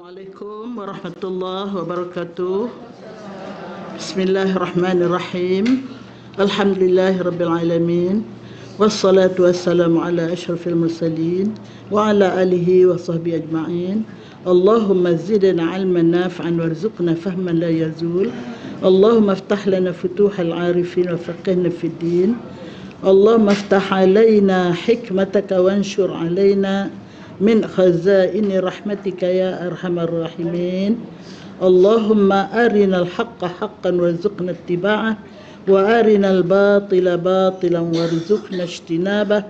Assalamualaikum warahmatullahi wabarakatuh. Bismillahirrahmanirrahim. Alhamdulillahirabbil alamin. Wassalatu wassalamu ala asyrafil mursalin wa ala alihi wa sahbihi ajma'in. Allahumma zidna 'ilman nafi'an warzuqna fahman la yazul. Allahumma iftah lana futuhal 'arifin wa faqihna fid din. Allahumma iftah 'alaina hikmataka wanshur 'alaina min khazaini rahmatika ya arhamar rahimin. Allahumma arinal haqqa haqqan warzuqna ittiba'ah wa arinal batila batilan warzuqna ijtinabah.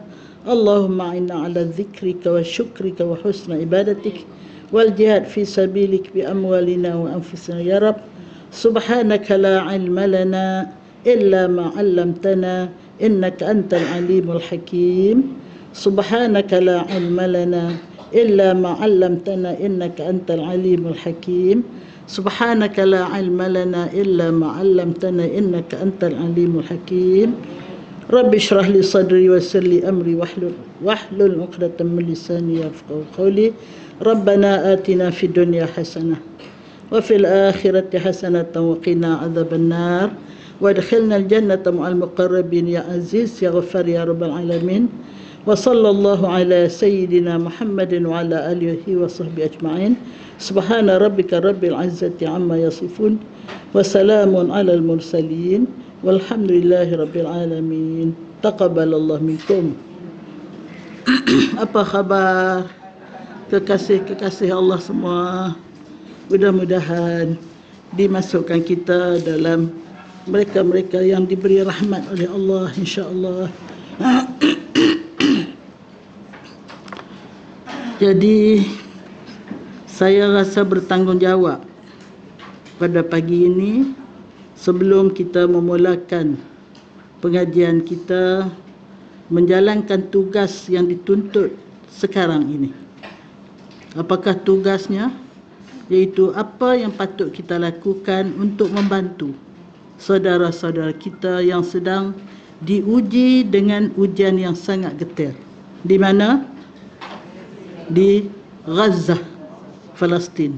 Allahumma inna ala dzikrika wa syukrika wa husna ibadatik wal jihad fi sabilik bi amwalina wa anfusina ya rab. Subhanaka la ilma lana illa ma 'allamtana innaka antal alimul hakim. Subhanaka la ilma lana illa ma 'allamtana innaka antal alimul hakim. Subhanaka la ilma lana illa ma 'allamtana innaka antal alimul hakim. Rabbi shrah li sadri wa yassir li amri wahlul 'uqdatam min lisani yafqahu qawli. Rabbana atina fid dunya hasanah wa fil akhirati hasanatan wa qina adzaban nar. Wadkhilna al-jannata ma'al muqarrabin ya aziz ya ghaffar ya rabbal alamin. Wa sallallahu ala sayyidina Muhammadin wa ala alihi wa sahbihi ajma'in. Subhana rabbika rabbil izzati amma yasifun wa salamun alal mursalin walhamdulillahi rabbil alamin. Taqabbalallahu minkum. Apa khabar kekasih-kekasih Allah semua? Mudah-mudahan dimasukkan kita dalam mereka-mereka yang diberi rahmat oleh Allah, insya-Allah. Jadi saya rasa bertanggungjawab pada pagi ini sebelum kita memulakan pengajian kita menjalankan tugas yang dituntut sekarang ini. Apakah tugasnya? Iaitu apa yang patut kita lakukan untuk membantu saudara-saudara kita yang sedang diuji dengan ujian yang sangat getir. Di mana? Di Gaza, Palestin.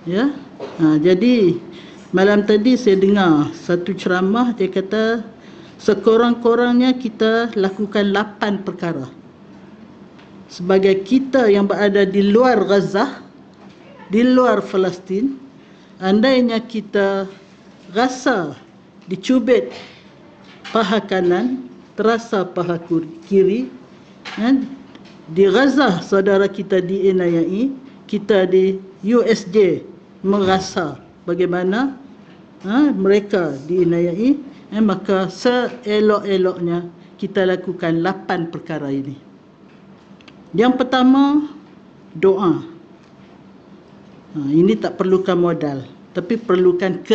Ya. Jadi malam tadi saya dengar satu ceramah, dia kata sekurang-kurangnya kita lakukan 8 perkara. Sebagai kita yang berada di luar Gaza, di luar Palestin, andainya kita rasa dicubit paha kanan, terasa paha kiri, di Gaza saudara kita diinayai, kita di USJ merasa bagaimana mereka diinayai, maka seelok-eloknya kita lakukan 8 perkara ini. Yang pertama, doa. Ini tak perlukan modal, tapi perlukan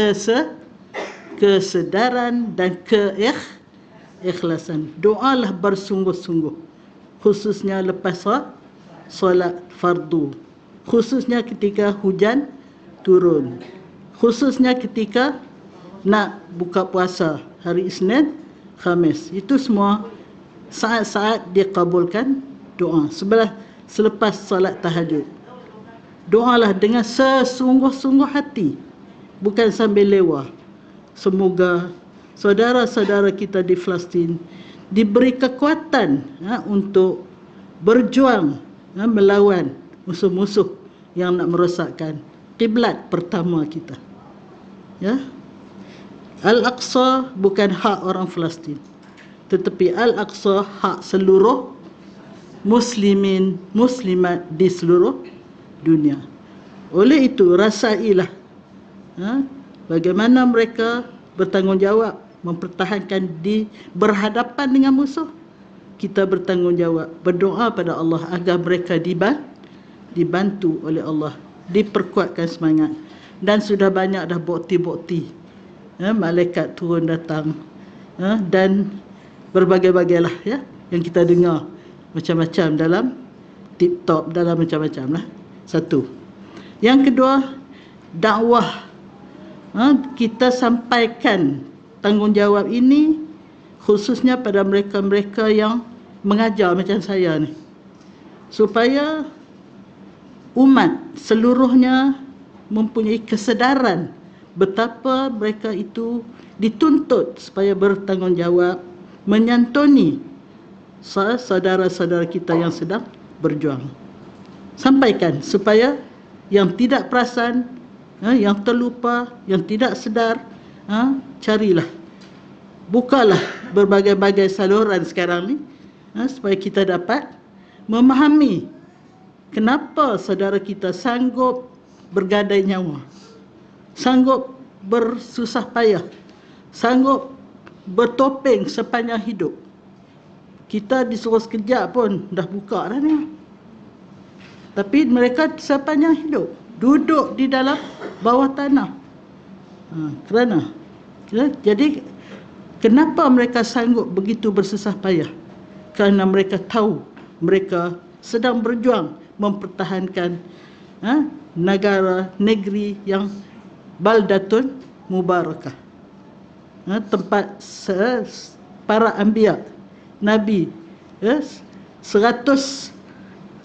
kesedaran dan keikhlasan. Doalah bersungguh-sungguh, khususnya lepas solat fardu, khususnya ketika hujan turun, khususnya ketika nak buka puasa hari Isnin, Khamis. Itu semua saat-saat dikabulkan doa. Selepas solat tahajud, doalah dengan sesungguh-sungguh hati, bukan sambil lewat. Semoga saudara-saudara kita di Palestin diberi kekuatan untuk berjuang melawan musuh-musuh yang nak merosakkan kiblat pertama kita. Ya. Al-Aqsa bukan hak orang Palestin, tetapi Al-Aqsa hak seluruh muslimin muslimat di seluruh dunia. Oleh itu rasailah bagaimana mereka bertanggungjawab mempertahankan berhadapan dengan musuh. Kita bertanggungjawab berdoa pada Allah agar mereka dibantu oleh Allah, diperkuatkan semangat. Dan sudah banyak dah bukti-bukti, malaikat turun datang, dan berbagai-bagailah yang kita dengar macam-macam dalam TikTok, dalam macam-macam lah. Satu. Yang kedua, dakwah. Kita sampaikan tanggungjawab ini khususnya pada mereka-mereka yang mengajar macam saya ni, supaya umat seluruhnya mempunyai kesedaran betapa mereka itu dituntut supaya bertanggungjawab menyantuni saudara-saudara kita yang sedang berjuang. Sampaikan supaya yang tidak perasan, yang terlupa, yang tidak sedar, carilah, bukalah berbagai-bagai saluran sekarang ni, supaya kita dapat memahami kenapa saudara kita sanggup bergadai nyawa, sanggup bersusah payah, sanggup bertopeng sepanjang hidup. Kita disuruh sekejap pun dah buka dah ni. Tapi mereka sepanjang hidup duduk di dalam bawah tanah. Jadi kenapa mereka sanggup begitu bersusah payah? Kerana mereka tahu mereka sedang berjuang mempertahankan negara, negeri yang baldatun mubarakah, tempat para anbiya, nabi, 139,996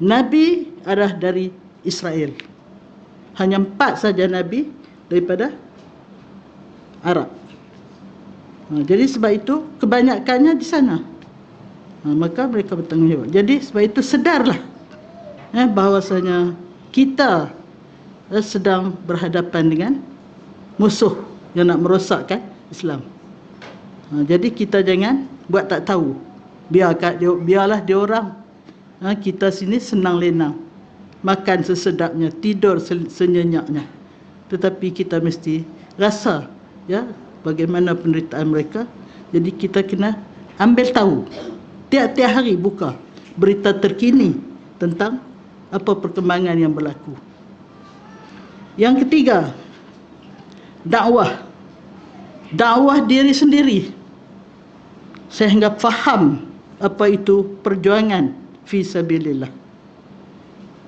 nabi adalah dari Israel. Hanya 4 saja nabi daripada Arab. Jadi sebab itu kebanyakannya di sana. Maka mereka bertanggungjawab. Jadi sebab itu sedarlah bahawasanya kita sedang berhadapan dengan musuh yang nak merosakkan Islam. Jadi kita jangan buat tak tahu. Biarlah dia orang. Kita sini senang lenang, makan sesedapnya, tidur senyenyaknya. Tetapi kita mesti rasa bagaimana penderitaan mereka. Jadi kita kena ambil tahu. Tiap-tiap hari buka berita terkini tentang apa perkembangan yang berlaku. Yang ketiga, dakwah. Dakwah diri sendiri sehingga faham apa itu perjuangan fi sabilillah.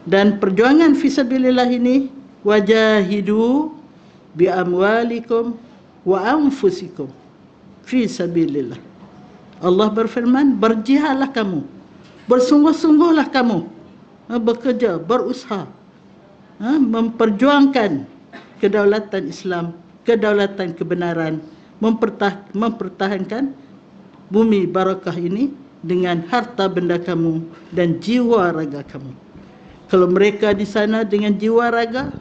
Dan perjuangan fi sabilillah ini, wajahidu bi amwalikum wa anfusikum fi sabilillah. Allah berfirman, berjihadlah kamu, bersungguh-sungguhlah kamu, bekerja, berusaha, memperjuangkan kedaulatan Islam, kedaulatan kebenaran, mempertahankan bumi barakah ini dengan harta benda kamu dan jiwa raga kamu. Kalau mereka di sana dengan jiwa raga,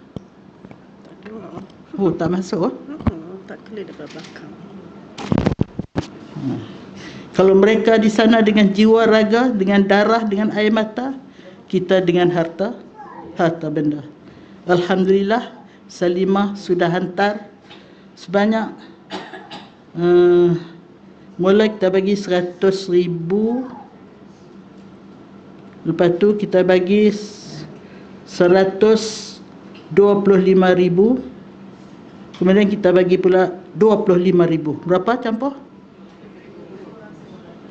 tak masuk. Tak kena dekat belakang. Kalau mereka di sana dengan jiwa raga, dengan darah, dengan air mata, kita dengan harta benda. Alhamdulillah, Salimah sudah hantar sebanyak mula kita bagi 100,000, lepas tu kita bagi 125,000, kemudian kita bagi pula 25,000. Berapa campur?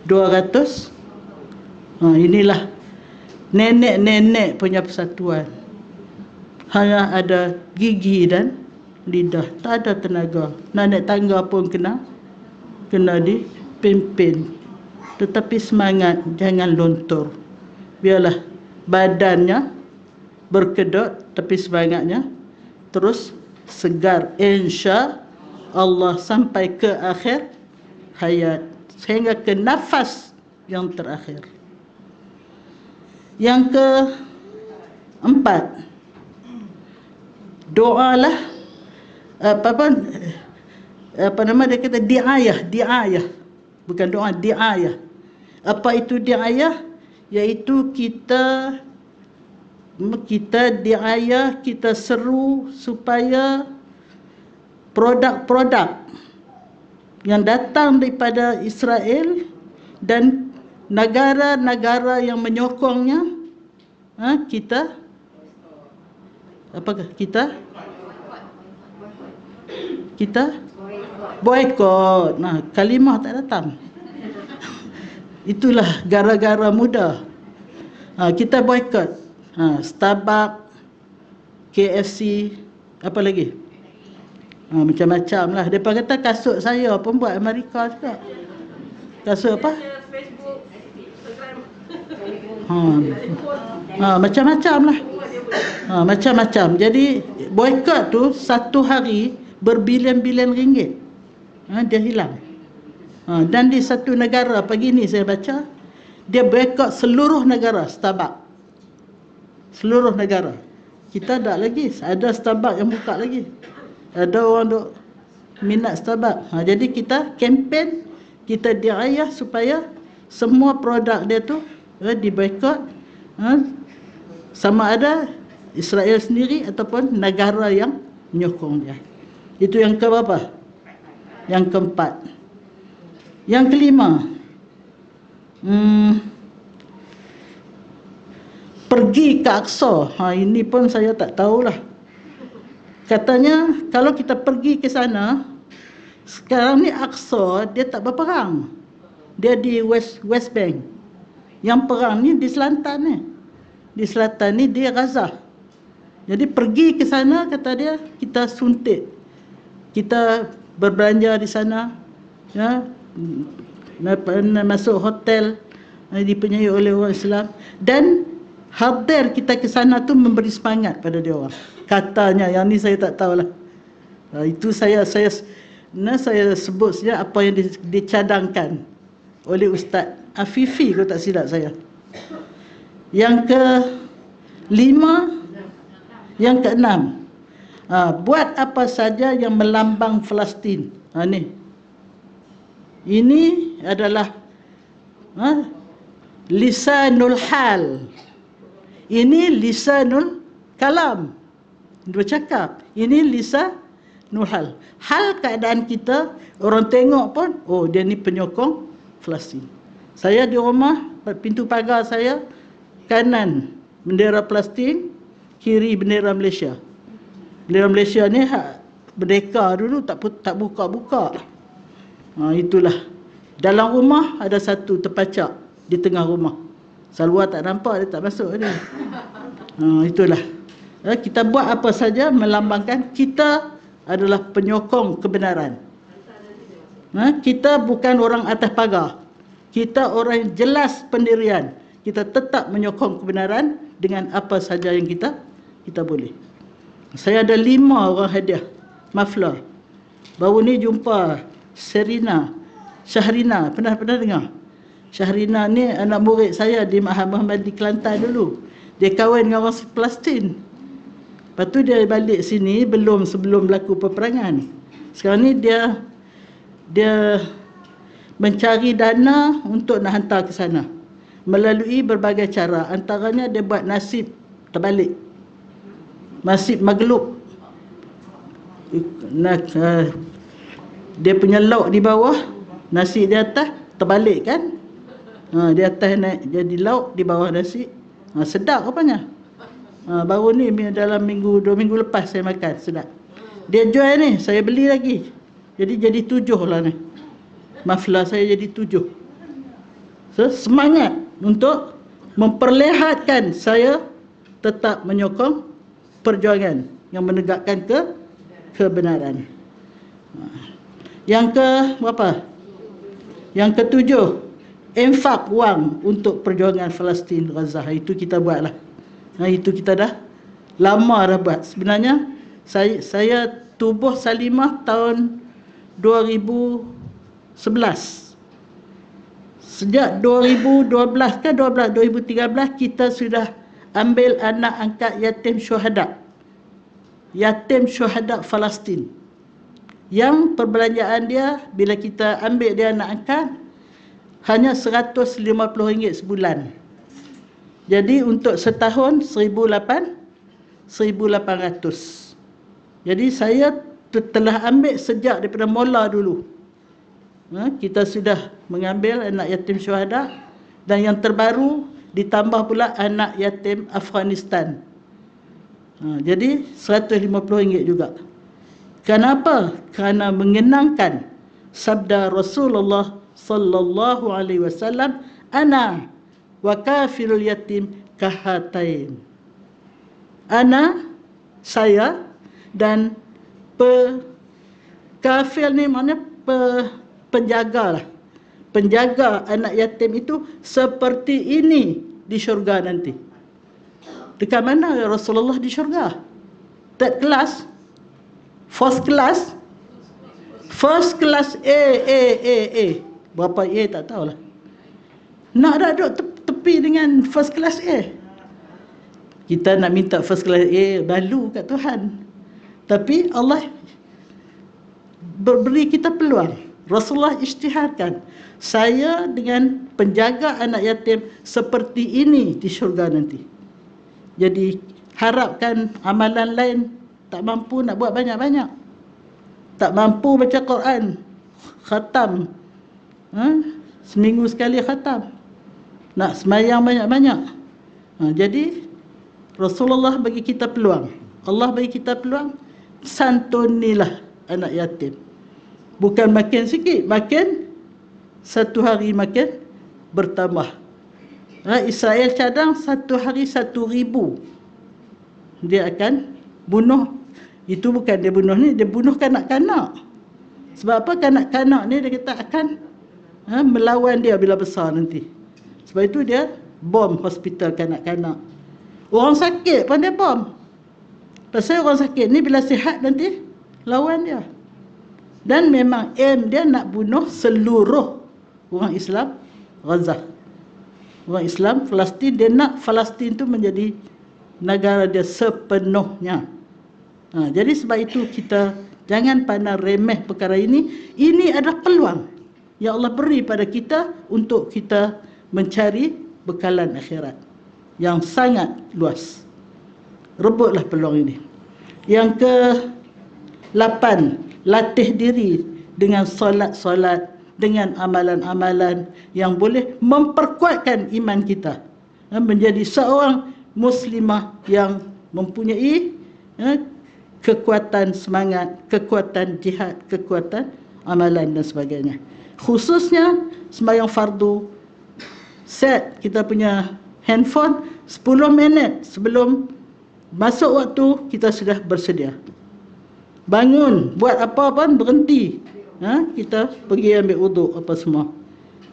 200. Inilah nenek-nenek punya persatuan. Hanya ada gigi dan lidah, tak ada tenaga. Nak naik tangga pun kena dipimpin. Tetapi semangat jangan luntur. Biarlah badannya berkedut, tapi semangatnya terus segar, insya Allah sampai ke akhir hayat, sehingga ke nafas yang terakhir. Yang keempat, doalah apa nama dia kata, diayah, bukan doa, diayah. Apa itu diayah? Iaitu kita diayah, kita seru supaya produk-produk yang datang daripada Israel dan negara-negara yang menyokongnya, kita boikot. Kalimah tak datang. Itulah gara-gara muda. Kita boikot. Starbucks, KFC, apa lagi? Macam-macam lah. Mereka kata kasut saya pun buat Amerika juga. Kasut apa? Macam-macam lah. Macam-macam. Jadi boykot tu satu hari berbilion-bilion ringgit. Dia hilang. Dan di satu negara, pagi ni saya baca, dia boykot seluruh negara Starbucks. Seluruh negara. Kita tak lagi. Ada Starbucks yang buka lagi. Ada orang duk minat Starbucks. Jadi kita kempen, kita diayah supaya semua produk dia tu diboykot. Sama ada Israel sendiri ataupun negara yang menyokong dia. Itu yang keberapa? Yang keempat. Yang kelima, pergi ke Aqsa. Ini pun saya tak tahulah. Katanya kalau kita pergi ke sana, sekarang ni Aqsa dia tak berperang. Dia di West Bank. Yang perang ni di selatan ni. Di selatan ni di Gaza. Jadi pergi ke sana, kata dia, kita suntik. Kita berbelanja di sana, ya, masuk hotel dipunyai oleh orang Islam, dan hadir kita ke sana tu memberi semangat pada dia orang. Katanya, yang ni saya tak tahulah. Itu saya sebut saja apa yang dicadangkan oleh Ustaz Afifi, kalau tak silap saya. Yang kelima, yang keenam, buat apa saja yang melambang Palestin. Ini adalah lisanul hal. Ini lisanul kalam. Bercakap. Ini lisanul hal. Hal keadaan kita, orang tengok pun, oh dia ni penyokong Palestin. Saya di rumah, pintu pagar saya, kanan bendera Palestin, kiri bendera Malaysia. Bendera Malaysia ni merdeka dulu, tak buka-buka. Itulah. Dalam rumah ada satu terpacak di tengah rumah. Luar tak nampak, dia tak masuk ni. Itulah. Kita buat apa saja melambangkan kita adalah penyokong kebenaran. Kita bukan orang atas pagar. Kita orang yang jelas pendirian. Kita tetap menyokong kebenaran dengan apa saja yang kita boleh. Saya ada 5 orang hadiah muffler. Baru ni jumpa Syahrina. Pernah dengar? Syahrina ni anak murid saya di Ma'had Muhammad di Kelantan dulu. Dia kahwin dengan orang Palestin. Lepas tu dia balik sini sebelum berlaku peperangan. Sekarang ni dia mencari dana untuk nak hantar ke sana melalui berbagai cara. Antaranya dia buat nasib terbalik. Nasib maglub. Dia punya lauk di bawah, nasi di atas, terbalik kan? Di atas naik jadi lauk, di bawah nasi. Sedap rupanya. Baru ni dalam 2 minggu lepas saya makan, sedap. Dia jual ni, saya beli lagi. Jadi 7 lah ni. Muffler saya jadi 7. So, semangat untuk memperlihatkan saya tetap menyokong perjuangan yang menegakkan kebenaran. Yang ke berapa? Yang ke-7, infak wang untuk perjuangan Palestin Gaza. Itu kita buatlah. Itu kita dah lama dah buat. Sebenarnya saya tubuh Salimah tahun 2011. Sejak 2012 ke 2013 kita sudah ambil anak angkat yatim syuhada. Yatim syuhada Palestin. Yang perbelanjaan dia bila kita ambil dia anak angkat hanya RM150 sebulan. Jadi untuk setahun 1,800. Jadi saya telah ambil sejak daripada mula dulu. Kita sudah mengambil anak yatim syuhada, dan yang terbaru ditambah pula anak yatim Afghanistan. Jadi RM150 juga. Kenapa? Kerana mengenangkan sabda Rasulullah sallallahu alaihi wasallam, ana wa kafirul yatim kahatain. Ana, saya, dan kafil ni maknanya penjaga lah. Penjaga anak yatim itu seperti ini di syurga nanti. Dekat mana Rasulullah di syurga? Third class? First class? First class A. Berapa A tak tahulah. Nak dah duduk tepi dengan first class A. Kita nak minta first class A, malu kat Tuhan. Tapi Allah beri kita peluang. Rasulullah isytiharkan, saya dengan penjaga anak yatim seperti ini di syurga nanti. Jadi harapkan amalan lain tak mampu nak buat banyak-banyak, tak mampu baca Quran khatam, seminggu sekali khatam, nak semayang banyak-banyak. Jadi Rasulullah bagi kita peluang, Allah bagi kita peluang, santunilah anak yatim. Bukan makin sikit, makin satu hari makin bertambah. Israel cadang satu hari 1,000 dia akan bunuh. Itu bukan dia bunuh ni, dia bunuh kanak-kanak. Sebab apa? Kanak-kanak ni dia kata akan melawan dia bila besar nanti. Sebab itu dia bom hospital kanak-kanak. Orang sakit pun dia bom. Pasal orang sakit ni bila sihat nanti lawan dia. Dan memang aim dia nak bunuh seluruh orang Islam Gaza. Orang Islam Palestin, dia nak Palestin tu menjadi negara dia sepenuhnya. Jadi sebab itu kita jangan pandang remeh perkara ini. Ini adalah peluang yang Allah beri pada kita untuk kita mencari bekalan akhirat yang sangat luas. Rebutlah peluang ini. Yang ke-8, latih diri dengan solat-solat, dengan amalan-amalan yang boleh memperkuatkan iman kita, menjadi seorang muslimah yang mempunyai kekuatan semangat, kekuatan jihad, kekuatan amalan dan sebagainya. Khususnya sembahyang fardu, set kita punya handphone 10 minit sebelum masuk waktu kita sudah bersedia. Bangun, buat apa pun berhenti. Kita pergi ambil wuduk apa semua.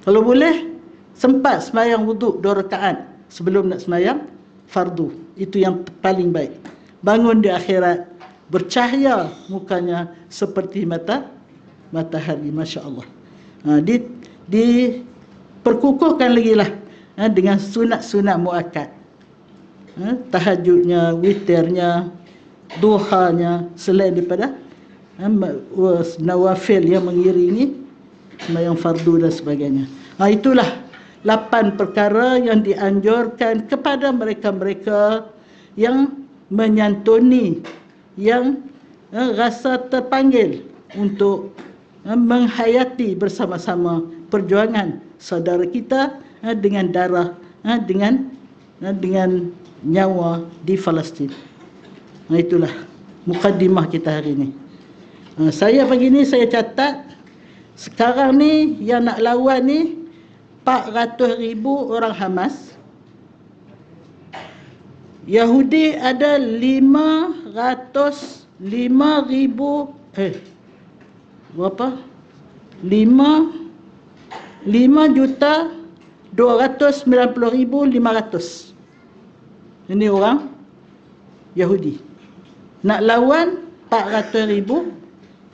Kalau boleh, sempat sembahyang wuduk 2 rakaat sebelum nak sembahyang fardu. Itu yang paling baik. Bangun di akhirat, bercahaya mukanya seperti matahari, Masya Allah. Diperkukuhkan lagi lah dengan sunat-sunat muakkad. Tahajudnya, witirnya, duhanya, selain daripada nawafil yang mengiringi sembahyang fardu dan sebagainya. Itulah 8 perkara yang dianjurkan kepada mereka-mereka yang menyantuni, yang rasa terpanggil untuk menghayati bersama-sama perjuangan saudara kita dengan darah, dengan nyawa di Palestin. Itulah mukaddimah kita hari ini. Saya pagi ni saya catat, sekarang ni yang nak lawan ni 400,000 orang Hamas. Yahudi ada 5,290,000 Ini orang Yahudi. Nak lawan 400,000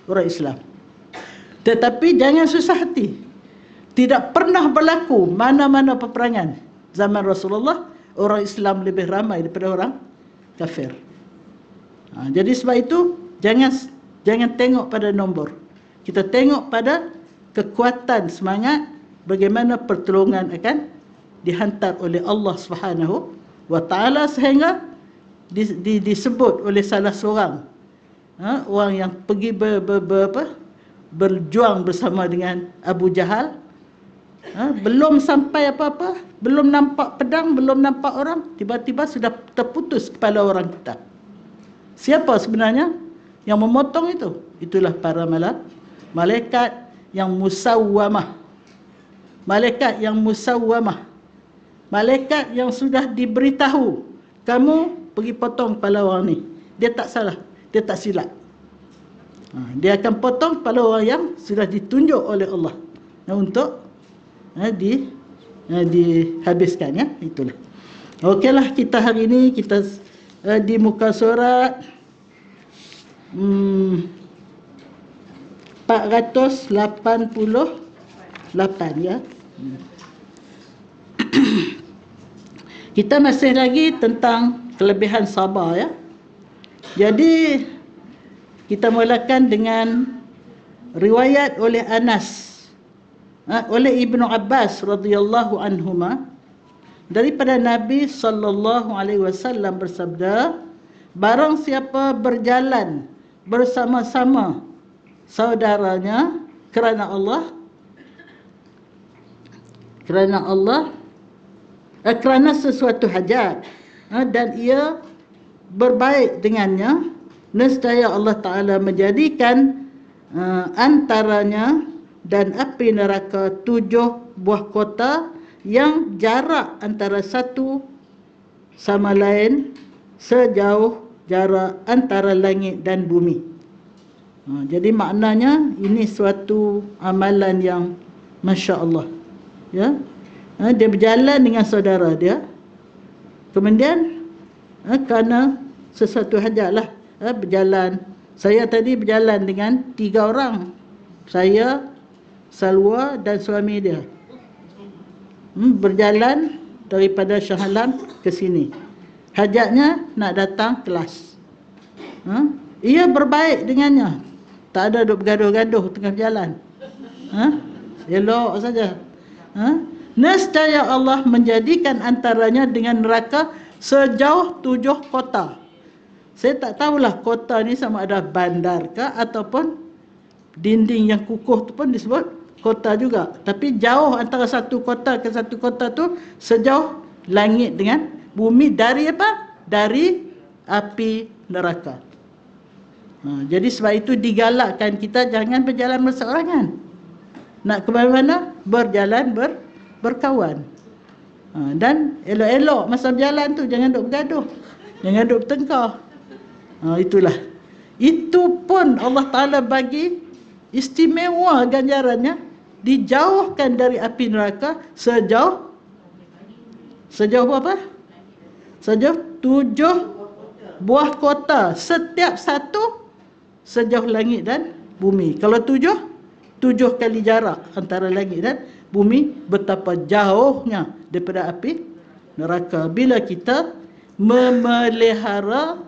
orang Islam. Tetapi jangan susah hati. Tidak pernah berlaku mana-mana peperangan zaman Rasulullah orang Islam lebih ramai daripada orang kafir. Jadi sebab itu jangan tengok pada nombor. Kita tengok pada kekuatan semangat, bagaimana pertolongan akan dihantar oleh Allah Subhanahu wa taala, sehingga disebut oleh salah seorang orang yang pergi berjuang bersama dengan Abu Jahal, belum sampai apa-apa, belum nampak pedang, belum nampak orang, tiba-tiba sudah terputus kepala orang kita. Siapa sebenarnya yang memotong itu? Itulah para malaikat yang musawwamah. Malaikat yang musawwamah. Malaikat yang sudah diberitahu, kamu pergi potong kepala orang ni. Dia tak salah, dia tak silap. Dia akan potong kepala orang yang sudah ditunjuk oleh Allah untuk dihabiskan, ya. Itulah. Okeylah, kita hari ini kita di muka surat 488, ya. Kita masih lagi tentang kelebihan sabar, ya. Jadi kita mulakan dengan riwayat oleh Anas, oleh Ibnu Abbas radhiyallahu anhuma, daripada Nabi sallallahu alaihi wasallam bersabda, barang siapa berjalan bersama-sama saudaranya kerana kerana sesuatu hajat, dan ia berbaik dengannya, nescaya Allah Ta'ala menjadikan antaranya dan api neraka 7 buah kota yang jarak antara satu sama lain sejauh jarak antara langit dan bumi. Jadi maknanya ini suatu amalan yang Masya Allah, ya. Dia berjalan dengan saudara dia, kemudian kerana sesuatu hajat lah, berjalan. Saya tadi berjalan dengan 3 orang, saya, Salwa dan suami dia, berjalan daripada Shah Alam ke sini. Hajatnya nak datang kelas. Ia berbaik dengannya, tak ada duk bergaduh-gaduh tengah berjalan. Elok saja. Nescaya Allah menjadikan antaranya dengan neraka sejauh 7 kota. Saya tak tahulah kota ni sama ada bandar ke ataupun dinding yang kukuh tu pun disebut kota juga. Tapi jauh antara satu kota ke satu kota tu sejauh langit dengan bumi dari apa? Dari api neraka. Jadi sebab itu digalakkan kita jangan berjalan berseorangan. Nak ke mana-mana berjalan berkawan. Dan elok-elok masa berjalan tu jangan duk bergaduh, jangan duk bertengkar. Itulah. Itu pun Allah Ta'ala bagi istimewa ganjarannya, dijauhkan dari api neraka sejauh apa? Sejauh 7 buah kota, setiap satu sejauh langit dan bumi. Kalau 7 kali jarak antara langit dan bumi, betapa jauhnya daripada api neraka bila kita memelihara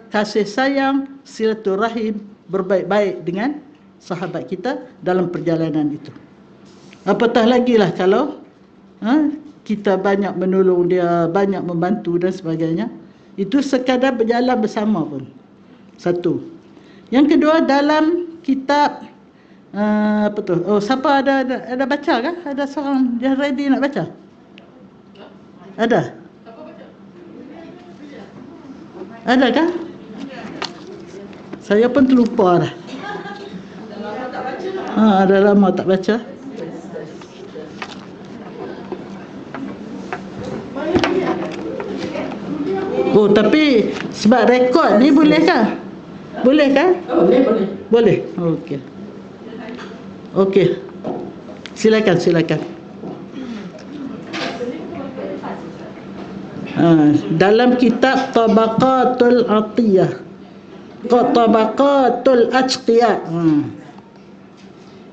kasih sayang, silaturahim, berbaik-baik dengan sahabat kita dalam perjalanan itu. Apatah lagi lah kalau kita banyak menolong dia, banyak membantu dan sebagainya. Itu sekadar berjalan bersama pun satu. Yang kedua, dalam kitab apa tu? Siapa ada baca kan? Ada seorang yang ready nak baca? Ada? Ada kan? Saya pun terlupa dah. Ada lama tak baca. Tapi sebab rekod ni boleh kan? Boleh kan? Boleh. Okey. Silakan. Dalam kitab Tabaqatul Atiyah, Tabaqatul Atqiyah.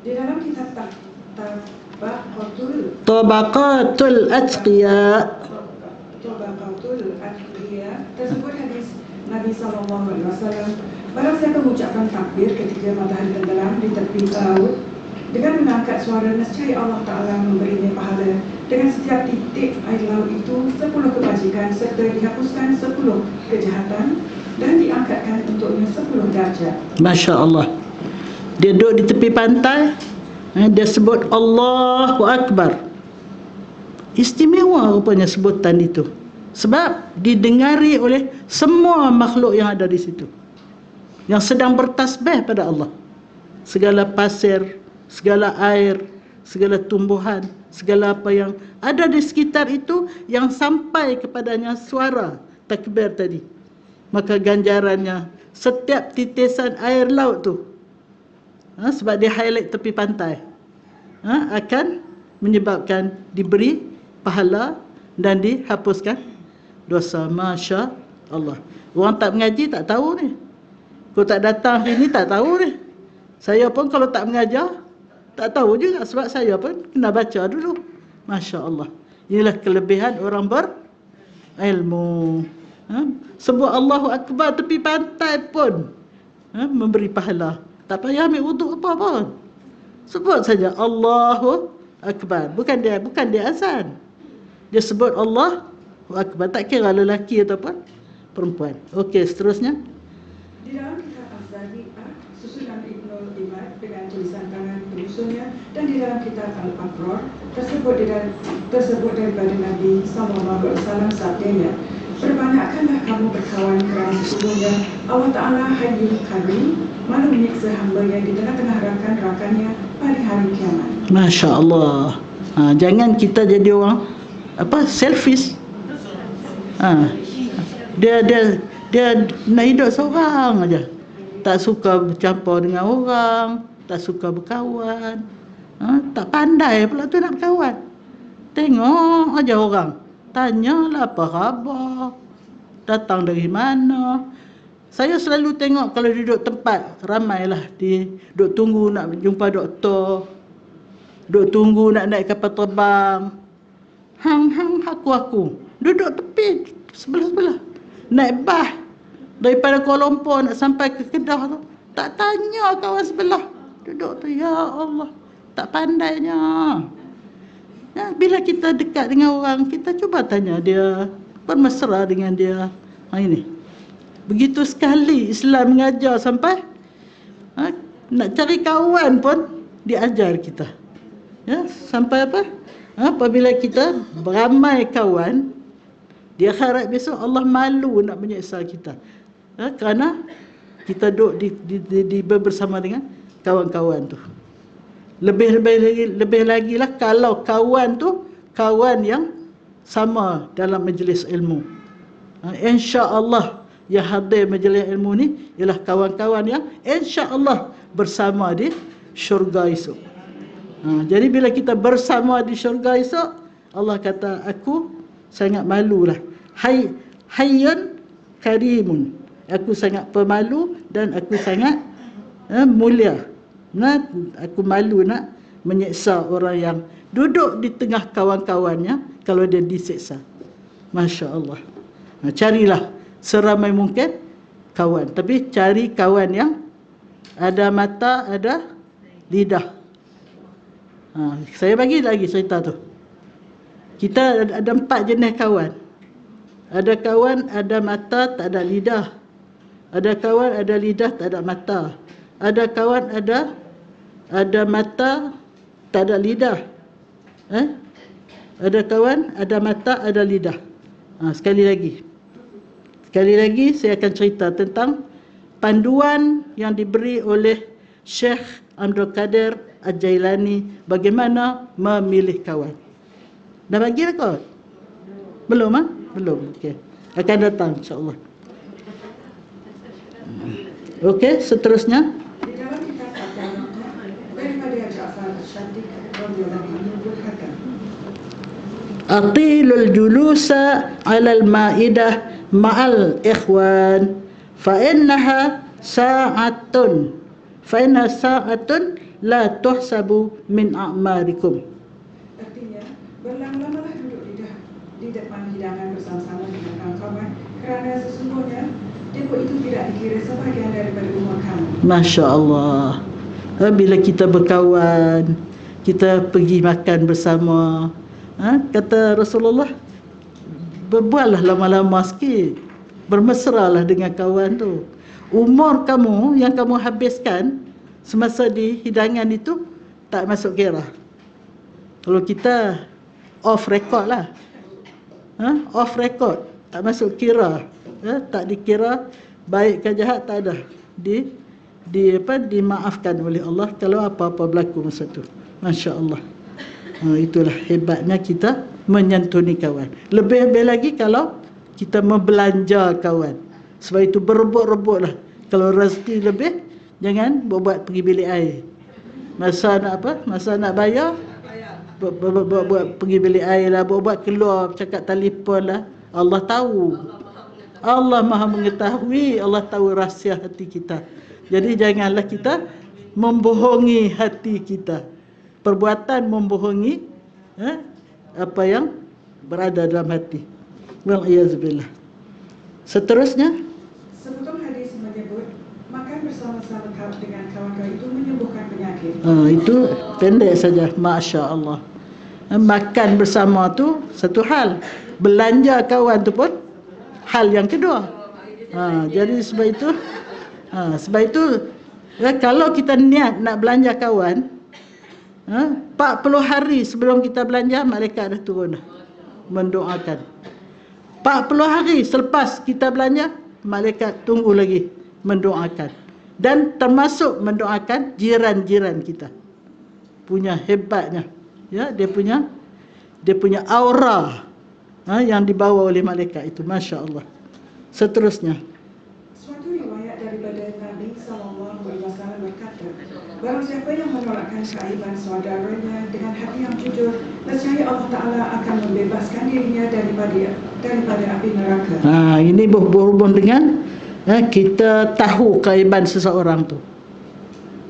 Di dalam kitab Tabaqatul Atqiyah tersebut hadis Nabi SAW, barang siapa mengucapkan takbir ketika matahari tenggelam di tepi laut dengan mengangkat suara, nescaya Allah Ta'ala memberinya pahala dengan setiap titik air laut itu 10 kebajikan serta dihapuskan 10 kejahatan dan diangkatkan untuknya 10 darjat. Masya Allah. Dia duduk di tepi pantai, dia sebut Allahu Akbar. Istimewa rupanya sebutan itu, sebab didengari oleh semua makhluk yang ada di situ, yang sedang bertasbih pada Allah. Segala pasir, segala air, segala tumbuhan, segala apa yang ada di sekitar itu yang sampai kepadanya suara takbir tadi, maka ganjarannya setiap titisan air laut tu, sebab dia highlight tepi pantai, akan menyebabkan diberi pahala dan dihapuskan dosa. Masya Allah. Orang tak mengaji tak tahu ni. Kau tak datang hari ni tak tahu ni. Saya pun kalau tak mengajar tak tahu juga, sebab saya pun kena baca dulu. Masya Allah. Inilah kelebihan orang berilmu. Sebut Allahu Akbar tepi pantai pun memberi pahala. Tak payah ambil wuduk apa pun. Sebut saja Allahu Akbar. Bukan dia azan. Dia sebut Allahu Akbar. Tak kira lelaki ataupun perempuan. Okey, seterusnya. Di dalam kitab Az-Zahid susunan Ibnul Imad dengan tulisan tangan penyusunnya, dan di dalam kitab Al-Afrar tersebut daripada Nabi SAW sabdanya, "Perbanyakkanlah kamu berkawan kerana sesungguhnya Allah Ta'ala Hayyul Karim, malu menyiksa hamba yang di tengah-tengah rakan-rakannya pada hari kiamat." Masya Allah. Jangan kita jadi orang selfish. Dia nak hidup seorang aja. Tak suka bercampur dengan orang, tak suka berkawan. Tak pandai pula tu nak berkawan. Tengok aja orang, tanyalah apa khabar, datang dari mana. Saya selalu tengok kalau duduk tempat ramailah, duduk tunggu nak jumpa doktor, duduk tunggu nak naik kapal terbang. Hang aku duduk tepi sebelah-sebelah. Naik bas daripada Kuala Lumpur nak sampai ke Kedah tu, tak tanya kawan sebelah. Duduk tu, ya Allah, tak pandainya. Bila kita dekat dengan orang, kita cuba tanya dia, bermesra dengan dia. Ini begitu sekali Islam mengajar sampai nak cari kawan pun diajar kita. Sampai apa? Apabila kita beramai kawan, di akhirat besok Allah malu nak menyiksa kita. Kerana kita duduk bersama dengan kawan-kawan tu. Lebih lagi lah kalau kawan tu kawan yang sama dalam majlis ilmu. Insya-Allah yang hadir majlis ilmu ni ialah kawan-kawan yang insya-Allah bersama di syurga esok. Jadi bila kita bersama di syurga esok, Allah kata, aku sangat malulah. Hayyun karimun. Aku sangat pemalu dan aku sangat mulia. Aku malu nak menyiksa orang yang duduk di tengah kawan-kawannya kalau dia disiksa. Masya Allah. Carilah seramai mungkin kawan, tapi cari kawan yang ada mata, ada lidah. Saya bagi lagi cerita tu. Kita ada 4 jenis kawan. Ada kawan ada mata tak ada lidah. Ada kawan ada lidah tak ada mata. Ada kawan ada mata tak ada lidah. Ada kawan ada mata ada lidah. Sekali lagi saya akan cerita tentang panduan yang diberi oleh Syekh Abdul Qadir Al-Jailani bagaimana memilih kawan. Dah bagi rekod? Belum? Belum. Okey. Akan datang insya-Allah. Okey, seterusnya. Di dalam kitab Al-Qur'an daripada Ja'far As-Shadiq radhiyallahu anhu berkata, Atilul julusa 'alal ma'idah ma'al ikhwan fa innaha sa'atun la tuhsabu min a'marikum. Artinya, berlama-lamalah duduk di depan hidangan bersama-sama dengan kawan-kawan, kerana sesungguhnya duduk itu tidak dikira sebahagian daripada umur kamu. Masya Allah. Bila kita berkawan, kita pergi makan bersama, kata Rasulullah, berbuatlah lama-lama sikit, bermesralah dengan kawan tu. Umur kamu yang kamu habiskan semasa di hidangan itu tak masuk kira. Kalau kita off record lah, off record, tak masuk kira, tak dikira baik ke jahat, tak ada. Dimaafkan oleh Allah kalau apa-apa berlaku masa tu. Masya Allah. Itulah hebatnya kita menyantuni kawan. Lebih lagi kalau kita membelanja kawan. Sebab itu berebut-rebutlah Kalau rezeki lebih, jangan buat pergi bilik air. Masa nak apa? Masa nak bayar, buat pergi bilik air lah, buat keluar, cakap telefon lah. Allah tahu. Allah Maha mengetahui, Allah tahu rahsia hati kita. Jadi janganlah kita membohongi hati kita. Perbuatan membohongi apa yang berada dalam hati. Wal-iyazubillah. Seterusnya, Sebetul hadis menyebut makan bersama-sama dengan kawan-kawan itu menyembuhkan penyakit. itu pendek saja. Masya Allah. Makan bersama tu satu hal, belanja kawan tu pun hal yang kedua. Jadi sebab itu kalau kita niat nak belanja kawan, 40 hari sebelum kita belanja, malaikat dah turun dah mendoakan. 40 hari selepas kita belanja, malaikat tunggu lagi mendoakan. Dan termasuk mendoakan jiran-jiran kita. Punya hebatnya. Ya, dia punya aura yang dibawa oleh malaikat itu. Masya Allah. Seterusnya, Suatu riwayat daripada Nabi SAW berkata, barang siapa yang menolakkan keaiban saudaranya dengan hati yang jujur, nescaya Allah Ta'ala akan membebaskan dirinya daripada api neraka. ini berhubung dengan kita tahu keaiban seseorang tu,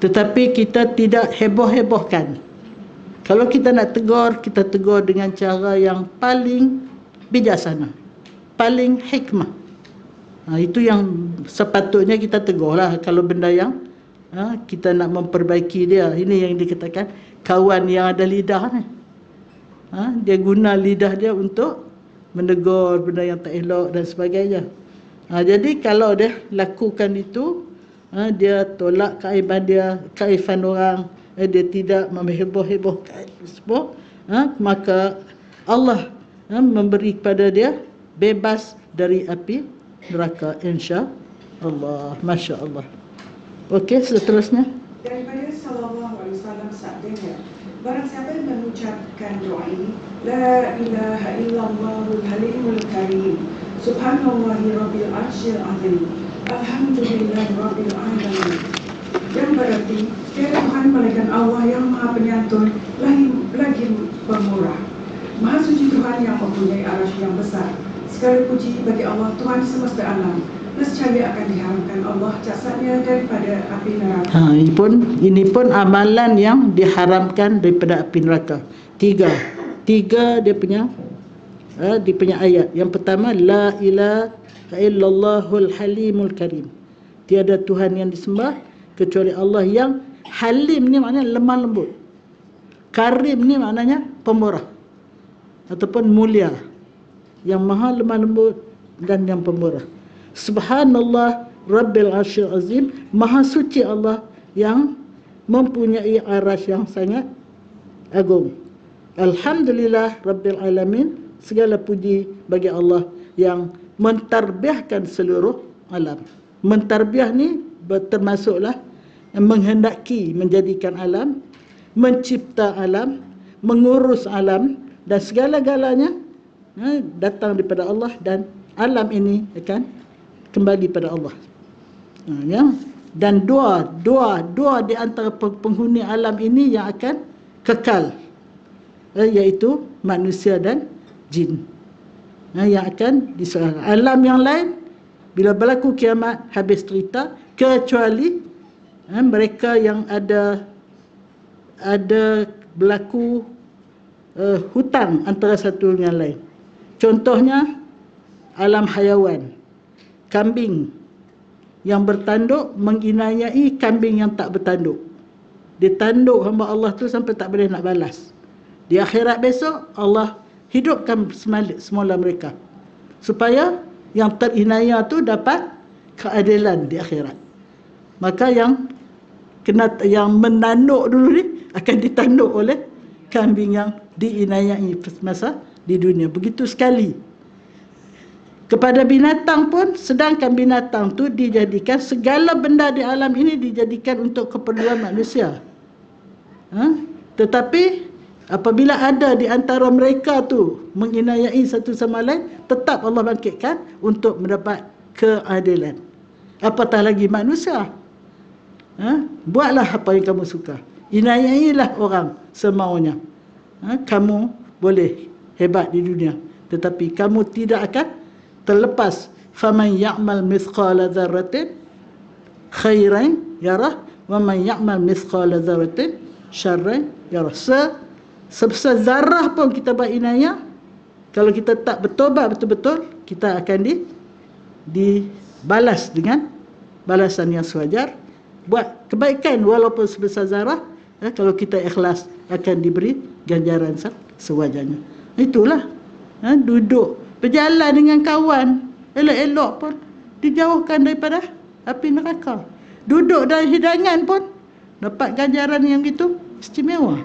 tetapi kita tidak heboh-hebohkan. Kalau kita nak tegur, kita tegur dengan cara yang paling bijaksana, paling hikmah. Itu yang sepatutnya kita tegur lah. Kalau benda yang kita nak memperbaiki dia. Ini yang dikatakan kawan yang ada lidah ni. Dia guna lidah dia untuk menegur benda yang tak elok dan sebagainya. Jadi kalau dia lakukan itu, dia tolak keaiban orang, dia tidak mengheboh-hebohkan semua, maka Allah memberi kepada dia bebas dari api neraka, insya-Allah. Masya-Allah. Okey, seterusnya. Daripada sallallahu alaihi wasallam sabdanya, barang siapa yang mengucapkan doa ini, la ilaha illallahul halimul karim, subhanallahi rabbil arsyil azim, alhamdulillahi rabbil alamin. Yang berarti tiada Tuhan melainkan Allah yang Maha Penyantun, lagi pemurah. Maha suci Tuhan yang mempunyai arasy yang besar. Segala puji bagi Allah Tuhan semesta alam. Nescaya akan diharamkan Allah jasadnya daripada api neraka. Ini pun amalan yang diharamkan daripada api neraka. Tiga dia punya ayat. Yang pertama, la ilaha illallahul halimul karim. Tiada Tuhan yang disembah kecuali Allah yang halim, ni maknanya lemah lembut. Karim ni maknanya pemurah ataupun mulia, yang maha lemah lembut dan yang pemurah. Subhanallah rabbil arsyil azim, maha suci Allah yang mempunyai arasy yang sangat agung. Alhamdulillah rabbil alamin, segala puji bagi Allah yang mentarbiahkan seluruh alam. Mentarbiah ni termasuklah menghendaki menjadikan alam, mencipta alam, mengurus alam, dan segala-galanya datang daripada Allah, dan alam ini akan kembali pada Allah. Dan dua di antara penghuni alam ini yang akan kekal, iaitu manusia dan jin, yang akan diserang. Alam yang lain bila berlaku kiamat habis cerita, kecuali mereka yang ada berlaku hutang antara satu dengan lain. Contohnya alam hayawan, kambing yang bertanduk menginayai kambing yang tak bertanduk. Ditanduk hamba Allah tu sampai tak boleh nak balas. Di akhirat besok Allah hidupkan semula mereka, supaya yang terinaya tu dapat keadilan di akhirat. Maka yang menanduk dulu ni akan ditanduk oleh kambing yang diinayai masa di dunia. Begitu sekali kepada binatang pun, sedangkan binatang tu dijadikan, segala benda di alam ini dijadikan untuk keperluan manusia. Tetapi apabila ada di antara mereka tu menginayai satu sama lain, tetap Allah bangkitkan untuk mendapat keadilan. Apatah lagi manusia. Buatlah apa yang kamu suka. Inayahilah orang semaunya. Kamu boleh hebat di dunia, tetapi kamu tidak akan terlepas. Faman ya'mal mithqala dzarratin khairan yarah wa man ya'mal mithqala dzarratin syarran yarah. Sebesar zarah pun kita buat inayah, kalau kita tak bertobat betul-betul, kita akan dibalas dengan balasan yang sewajar. Buat kebaikan walaupun sebesar zarah, kalau kita ikhlas akan diberi ganjaran sewajarnya. Itulah duduk berjalan dengan kawan elok-elok pun dijauhkan daripada api neraka. Duduk dalam hidangan pun dapat ganjaran yang gitu istimewa.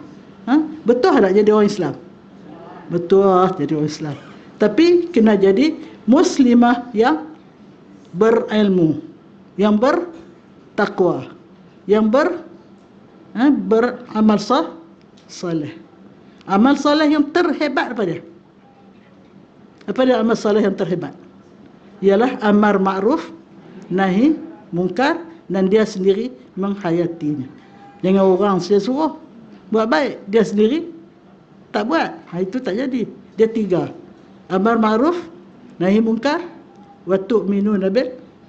Betul tak jadi orang Islam? Betul jadi orang Islam. Tapi kena jadi muslimah yang berilmu, yang bertakwa, yang beramal soleh. Amal soleh yang terhebat apa dia? Apa dia amal soleh yang terhebat? Ialah amar ma'ruf, nahi mungkar, dan dia sendiri menghayatinya. Jangan orang saya suruh buat baik, dia sendiri tak buat. Itu tak jadi. Dia 3. Amar ma'ruf, nahi mungkar, wa tu'minuna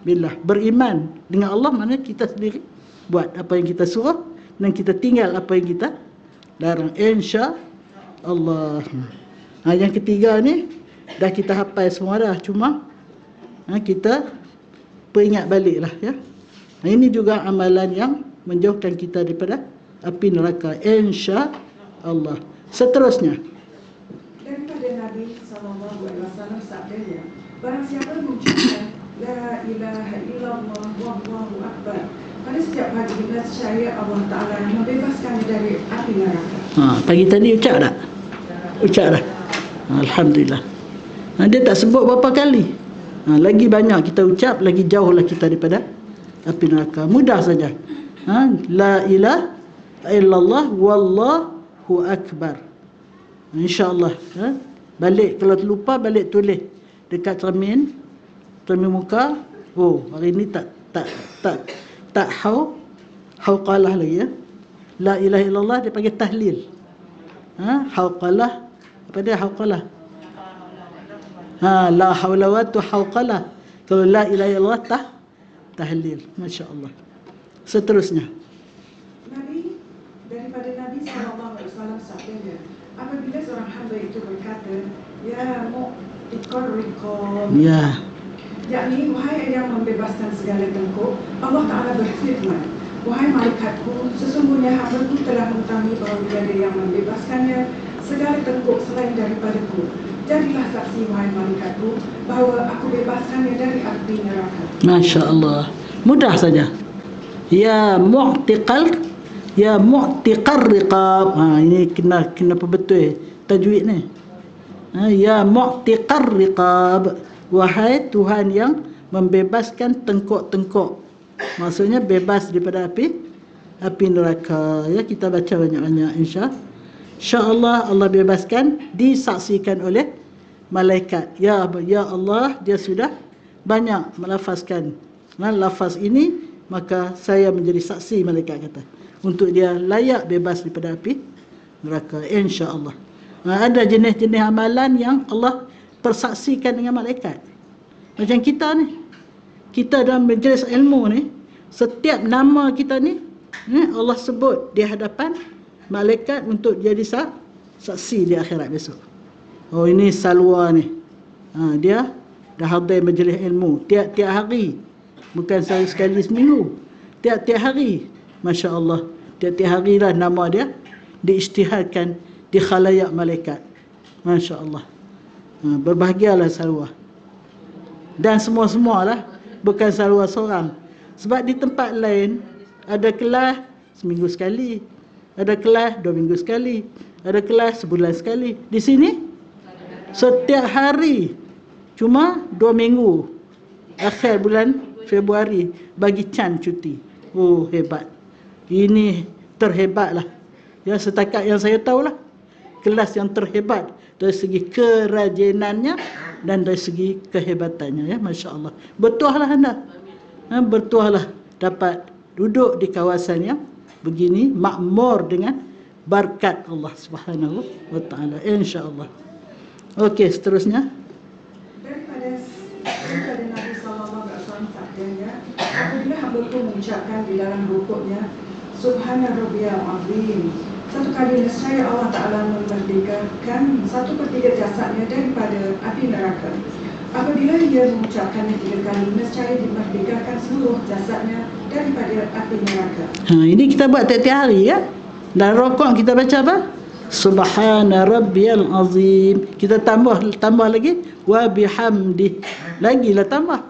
billah. Beriman dengan Allah, maknanya kita sendiri buat apa yang kita suruh dan kita tinggal apa yang kita larang, insya-Allah. Yang ketiga ni dah kita hafal semua dah, cuma kita peringat baliklah ya. Ini juga amalan yang menjauhkan kita daripada api neraka, insya-Allah. Seterusnya daripada Nabi SAW sabdanya, barang siapa mengucapkan la ilaha illallah wallahu akbar pada setiap pagi, nescaya Allah Ta'ala membebaskan dari api neraka. Pagi tadi ucap tak? Ucap dah. Alhamdulillah. Dia tak sebut berapa kali. Lagi banyak kita ucap, lagi jauhlah kita daripada api neraka. Mudah saja. La ilaha illallah wallahu akbar. InsyaAllah. Balik, kalau terlupa balik tulis dekat cermin muka. Oh, hari ni tak hauqalah lagi ya. La ilaha illallah dia panggil tahlil. Hauqalah, apa dia hauqalah? La haula wa tu hauqalah. Kalau la ilaha illallah tahlil. Masya-Allah. Seterusnya. Daripada Nabi SAW sabdanya, apabila seorang hamba itu berkata, ya mu'tiqarriqam, Ya. yakni wahai yang membebaskan segala tengkuk, Allah Ta'ala berfirman, wahai malaikatku, sesungguhnya hamba-Ku telah mengetahui bahawa tiada yang membebaskannya segala tengkuk selain daripadaku. Jadilah saksi wahai malaikatku bahawa aku bebaskannya dari api neraka. Masya Allah. Mudah saja. Ya mu'tiqar riqab. Ini kena betul tajwid ni. Ya mu'tiqar riqab, wahai Tuhan yang membebaskan tengkuk-tengkuk. Maksudnya bebas daripada api neraka. Ya, kita baca banyak-banyak insya-Allah Allah bebaskan, disaksikan oleh malaikat. Ya Allah, dia sudah banyak melafazkan lafaz ini, maka saya menjadi saksi, malaikat kata, untuk dia layak bebas daripada api neraka, insya-Allah. Ada jenis-jenis amalan yang Allah persaksikan dengan malaikat. Macam kita ni, kita dalam majlis ilmu ni, setiap nama kita ni Allah sebut di hadapan malaikat untuk jadi saksi di akhirat besok. Oh, ini Salwa ni, dia dah hadir majlis ilmu tiap-tiap hari, bukan sekali seminggu, tiap-tiap hari. Masya Allah, tiap-tiap hari lah nama dia diisytiharkan di khalayak malaikat. Masya Allah. Berbahagialah Salwa. Dan semua-semualah, bukan Salwa seorang. Sebab di tempat lain ada kelas seminggu sekali, ada kelas 2 minggu sekali, ada kelas sebulan sekali. Di sini setiap hari, cuma 2 minggu akhir bulan Februari bagi can cuti. Oh, hebat. Ini terhebatlah. Ya, setakat yang saya tahulah, kelas yang terhebat dari segi kerajinannya dan dari segi kehebatannya, ya, Masya Allah. Betul lah anda. bertuahlah dapat duduk di kawasan yang begini, makmur dengan berkat Allah Subhanahu wa taala, insya-Allah. Okey, seterusnya. Daripada Nabi sallallahu alaihi wasallam sabdanya, apabila hamba-Ku mengucapkan di dalam rukuknya Subhana rabbiyal azim, satu kali nescaya Allah Ta'ala memerdekakan 1/3 jasadnya daripada api neraka. Apabila ia mengucapkannya 3 kali, nescaya dimerdekakan seluruh jasadnya daripada api neraka. Ini kita buat tiap-tiap hari ya. Dan rukuk kita baca apa? Subhana rabbiyal azim. Kita tambah lagi wa bihamdi. Lagilah tambah.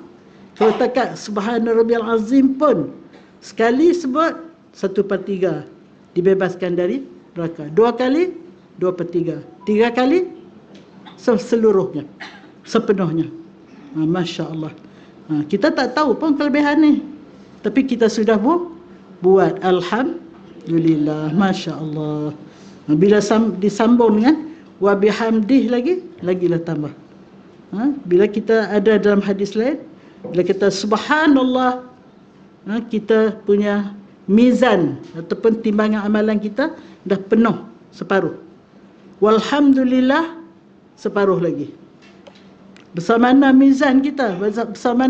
Kalau takat subhana rabbiyal azim pun sekali sebut 1/3 dibebaskan dari neraka. 2 kali 2/3. 3 kali seluruhnya, sepenuhnya. Masya Allah. Kita tak tahu pun kelebihan ni, tapi kita sudah buat. Alhamdulillah, Masya Allah. Bila disambung dengan wa bihamdih lagilah tambah. Bila kita ada dalam hadis lain, bila kita subhanallah, kita punya mizan ataupun timbangan amalan kita dah penuh separuh. Walhamdulillah separuh lagi. Bersama mizan kita, bersama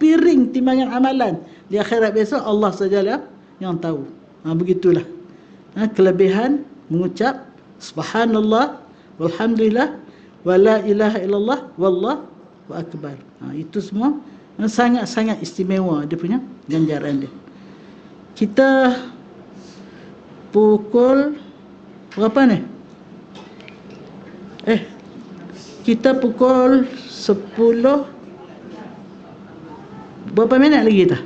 piring timbangan amalan di akhirat besok, Allah sajalah yang tahu. Begitulah kelebihan mengucap subhanallah walhamdulillah wala ilaha illallah wallahu akbar. Itu semua sangat-sangat istimewa dia punya ganjaran dia. Kita pukul berapa ni? Kita pukul 10 berapa minit lagi kita?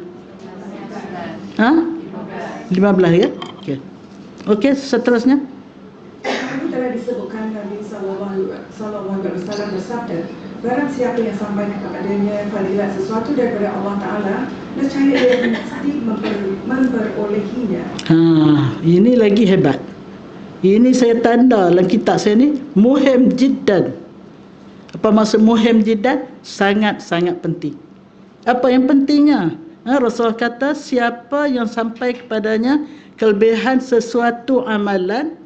15 ya? Okey, seterusnya. Ini telah disebutkan Nabi sallallahu alaihi wasallam bersabda, barang siapa yang sampaikan kepadanya fadilat sesuatu daripada Allah Ta'ala, nescaya ia mesti memperolehinya. Ini lagi hebat. Ini saya tanda dalam kitab saya ni, muhim jiddan. Apa maksud muhim jiddan? Sangat-sangat penting. Apa yang pentingnya? Rasulullah kata, siapa yang sampai kepadanya kelebihan sesuatu amalan,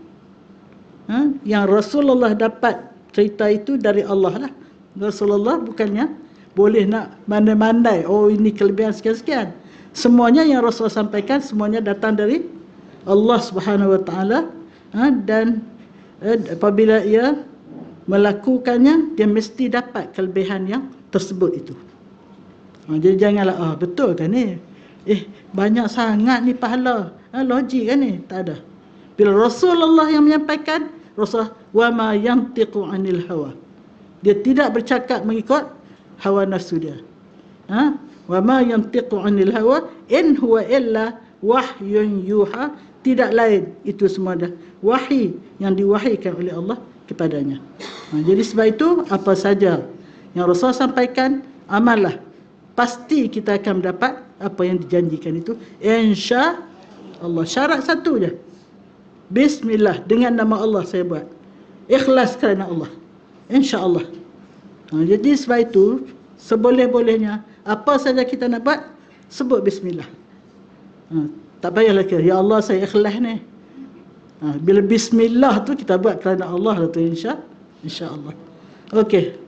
yang Rasulullah dapat cerita itu dari Allah lah. Rasulullah bukannya boleh nak mandai-mandai, oh ini kelebihan sekian-sekian. Semuanya yang Rasulullah sampaikan, semuanya datang dari Allah Subhanahu wa taala. Dan apabila ia melakukannya, dia mesti dapat kelebihan yang tersebut itu. Jadi janganlah betul kan ni, banyak sangat ni pahala, logik kan ni? Tak ada. Bila Rasulullah yang menyampaikan, Rasulullah wa ma yantiqu anil hawa, dia tidak bercakap mengikut hawa nafsu dia. Wa ma yantiqu anil hawa in huwa illa wahyun yuha, tidak lain itu semua dah wahyi yang diwahykan oleh Allah kepadanya. Jadi sebab itu apa saja yang Rasul sampaikan, amallah, pasti kita akan mendapat apa yang dijanjikan itu, insya Allah. Syarat satu je, bismillah, dengan nama Allah saya buat, ikhlas kerana Allah, insya Allah. Jadi sebab itu seboleh-bolehnya apa saja kita nak buat, sebut bismillah. Tak payahlah kira, ya Allah saya ikhlas ni. Bila bismillah tu kita buat kerana Allah lah tu, insya Allah. Okey.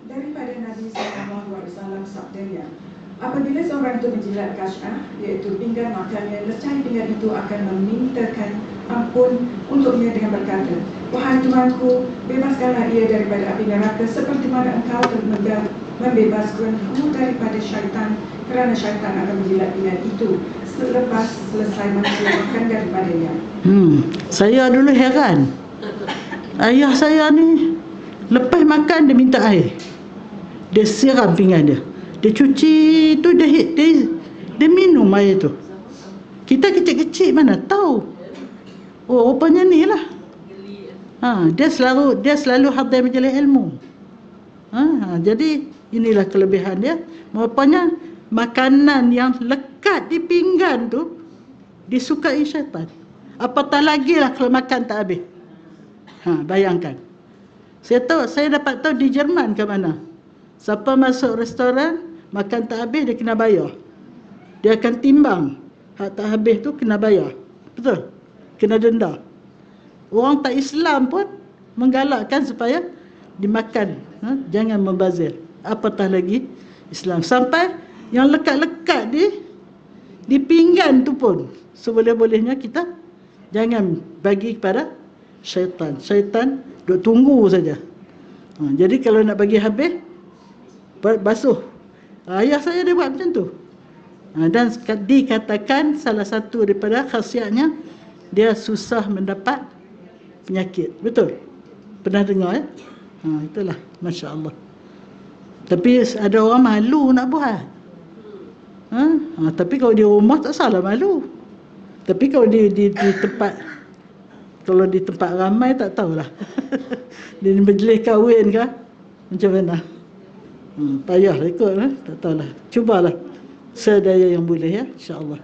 Daripada Nabi sallallahu alaihi wasallam sabdanya, apabila seorang itu menjilat kasyah, iaitu pinggan makannya, nescaya pinggan itu akan memintakan ampun untuknya dengan berkata, wahai Tuhanku, bebaskanlah ia daripada api neraka seperti mana engkau telah membebaskanku daripada syaitan, kerana syaitan akan menjilat pinggan itu selepas selesai manusia makan daripadanya. Saya dulu heran, ayah saya ni lepas makan dia minta air, dia siram pinggan dia, dia cuci tu, dia minum air tu. Kita kecil-kecil mana tahu. Oh, rupanya ni lah. Dia selalu hadir majlis ilmu. Jadi inilah kelebihan dia. Rupanya makanan yang lekat di pinggan tu disukai syaitan. Apatah lagi lah kalau makan tak habis. Bayangkan. Saya dapat tahu di Jerman ke mana, siapa masuk restoran makan tak habis dia kena bayar. dia akan timbang. Hak tak habis tu kena bayar. Betul? Kena denda. Orang tak Islam pun menggalakkan supaya dimakan. Jangan membazir. Apatah lagi Islam. Sampai yang lekat-lekat di pinggan tu pun seboleh-bolehnya kita jangan bagi kepada syaitan. Syaitan duk tunggu saja. Jadi kalau nak bagi habis, basuh. Ayah saya dia buat macam tu. Dan dikatakan salah satu daripada khasiatnya, dia susah mendapat penyakit. Betul? Pernah dengar ya? Itulah, Masya Allah. Tapi ada orang malu nak buat. Tapi kalau di rumah tak salah malu. Tapi kalau di tempat, kalau di tempat ramai tak tahulah. Di majlis kahwin ke macam mana? Payahlah ikut lah, tak tahulah. Cubalah sedaya yang boleh ya, insya-Allah.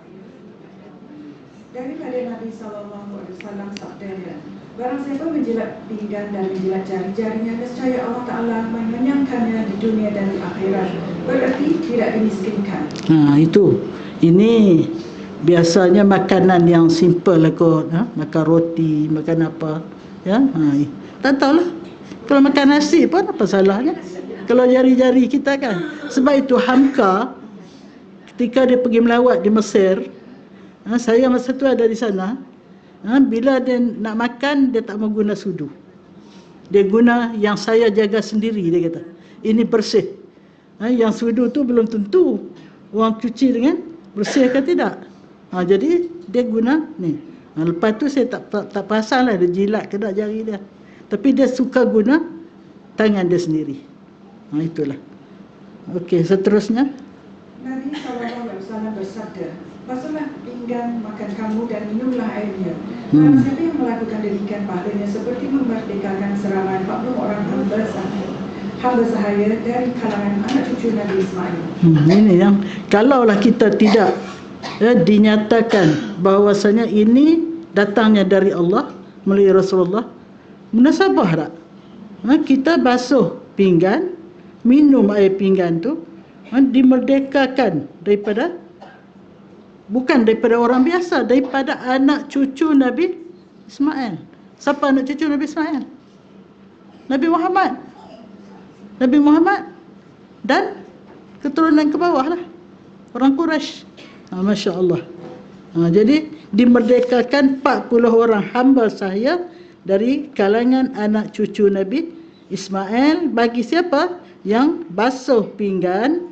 Daripada Nabi SAW sabdanya, barang siapa menjilat pinggan dan menjilat jari-jarinya, nescaya Allah Ta'ala mengenyangkannya di dunia dan di akhirat. Berarti tidak dimiskinkan. Itu. Ini biasanya makanan yang simple lah kot. Makan roti, makan apa. Ya, tak tahulah. Kalau makan nasi pun apa salahnya? Kalau jari-jari kita kan. Sebab itu Hamka ketika dia pergi melawat di Mesir, saya masa tu ada di sana. Bila dia nak makan, dia tak mau guna sudu. Dia guna yang saya jaga sendiri, dia kata. Ini bersih. Yang sudu tu belum tentu orang cuci dengan bersih ke tidak. Jadi dia guna ni. Lepas tu saya tak pasal lah dia jilat ke tak jari dia. Tapi dia suka guna tangan dia sendiri. Itulah. Okey, seterusnya. Nabi SAW bersabda, basuhlah pinggan makan kamu dan minumlah airnya. Barang siapa yang melakukan demikian, pahalanya seperti memerdekakan seramai 40 orang hamba sahaya dari kalangan anak cucu Nabi Ismail. Ini yang kalaulah kita tidak dinyatakan bahawasanya ini datangnya dari Allah melalui Rasulullah, munasabah tak? Kita basuh pinggan, minum air pinggan tu, dimerdekakan daripada, bukan daripada orang biasa, daripada anak cucu Nabi Ismail. Siapa anak cucu Nabi Ismail? Nabi Muhammad. Nabi Muhammad dan keturunan ke bawah lah, orang Quraisy. Masya Allah. Jadi dimerdekakan 40 orang hamba sahaya dari kalangan anak cucu Nabi Ismail. Bagi siapa? Yang basuh pinggan,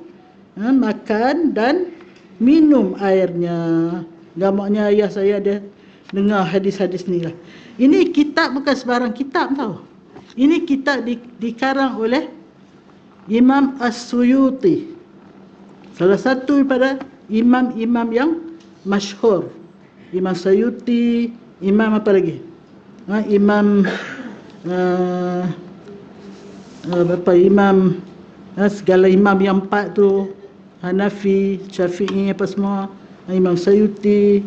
makan dan minum airnya. Gamaknya ayah saya dia dengar hadis-hadis ni lah. Ini kitab bukan sebarang kitab tau. Ini kitab dikarang oleh Imam As-Suyuti, salah satu daripada imam-imam yang masyhur. Imam Suyuti, imam apa lagi? Imam imam segala imam yang 4 tu, Hanafi, Syafi'i apa semua, Imam Suyuti.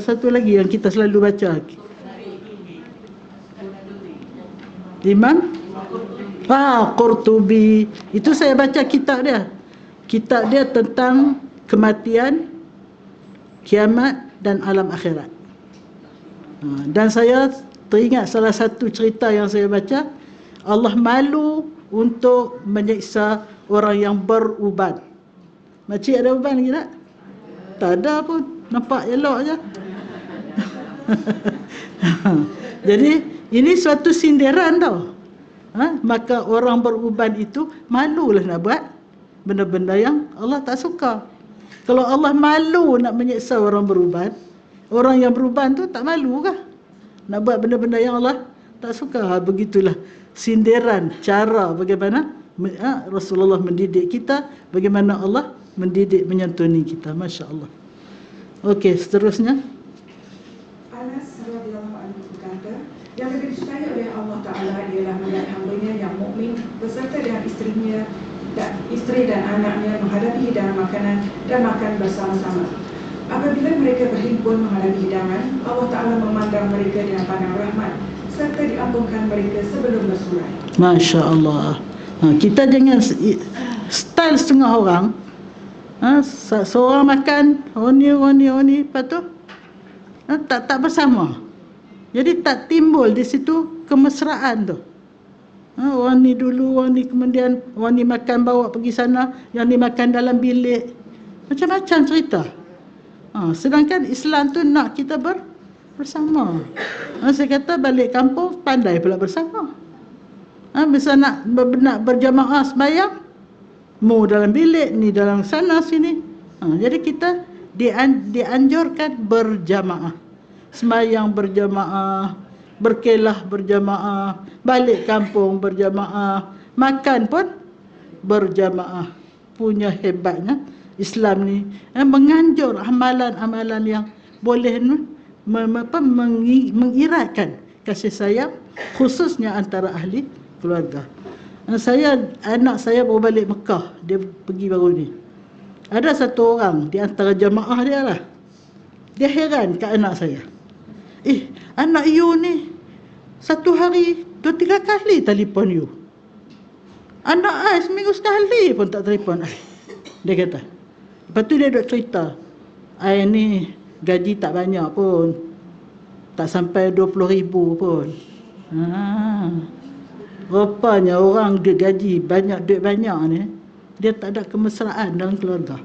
Satu lagi yang kita selalu baca, Imam Qurtubi. Itu saya baca kitab dia. Kitab dia tentang kematian, kiamat dan alam akhirat. Dan saya teringat salah satu cerita yang saya baca, Allah malu untuk menyiksa orang yang beruban. Makcik ada uban lagi tak? Tak ada pun, nampak elok je. Jadi ini suatu sindiran tau. Maka orang beruban itu malulah nak buat benda-benda yang Allah tak suka. Kalau Allah malu nak menyiksa orang beruban, orang yang beruban tu tak malu kah nak buat benda-benda yang Allah tak suka? Begitulah sindiran cara bagaimana Rasulullah mendidik kita, bagaimana Allah mendidik menyantuni kita. Masya Allah. Okey, seterusnya. Anas radhiyallahu anhu berkata, yang lebih disukai oleh Allah Ta'ala ialah melihat hamba-Nya yang mukmin beserta dengan isteri dan anaknya menghadapi hidangan makanan dan makan bersama-sama. Apabila mereka berhimpun menghadapi hidangan, Allah Ta'ala memandang mereka dengan pandang rahmat serta diampunkan mereka sebelum bersurai. Masya Allah. Kita jangan style setengah orang, Seorang makan oni, lepas tu tak bersama. Jadi tak timbul di situ kemesraan tu. Orang ni dulu, orang ni kemudian, orang ni makan bawa pergi sana, yang ni makan dalam bilik. Macam-macam cerita. Sedangkan Islam tu nak kita bersama. Saya kata balik kampung pandai pula bersama. Misal nak berjamaah sembahyang, mu dalam bilik, ni dalam sana sini. Jadi kita dianjurkan berjamaah. Sembahyang berjamaah, berkelah berjamaah, balik kampung berjamaah, makan pun berjamaah. Punya hebatnya Islam ni menganjur amalan-amalan yang boleh mengiratkan kasih sayang, khususnya antara ahli keluarga. Anak saya baru balik Mekah, dia pergi baru ni. Ada satu orang di antara jamaah dia lah, dia heran kat anak saya. Anak you ni satu hari 2-3 kali telefon you. Anak I seminggu sekali pun tak telefon I. Dia kata. Lepas tu dia duk cerita, I ni gaji tak banyak pun, tak sampai 20,000 pun. Rupanya orang dia gaji banyak, duit banyak ni, dia tak ada kemesraan dalam keluarga.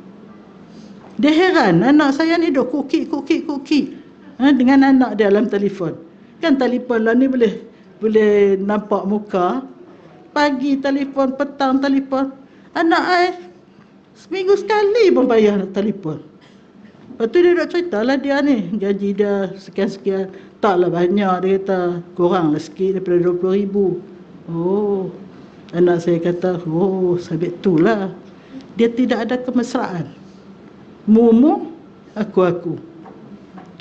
Dia heran, anak saya ni duk kukik dengan anak dia dalam telefon. Kan telefon lah ni boleh nampak muka. Pagi telefon, petang telefon. Anak I seminggu sekali pun payah nak telefon. Lepas tu dia nak cerita lah, dia ni gaji dia sekian-sekian. Taklah banyak, dia kata kurang lah sikit daripada 20,000. Anak saya kata, sabit tu lah, dia tidak ada kemesraan. Mu, aku.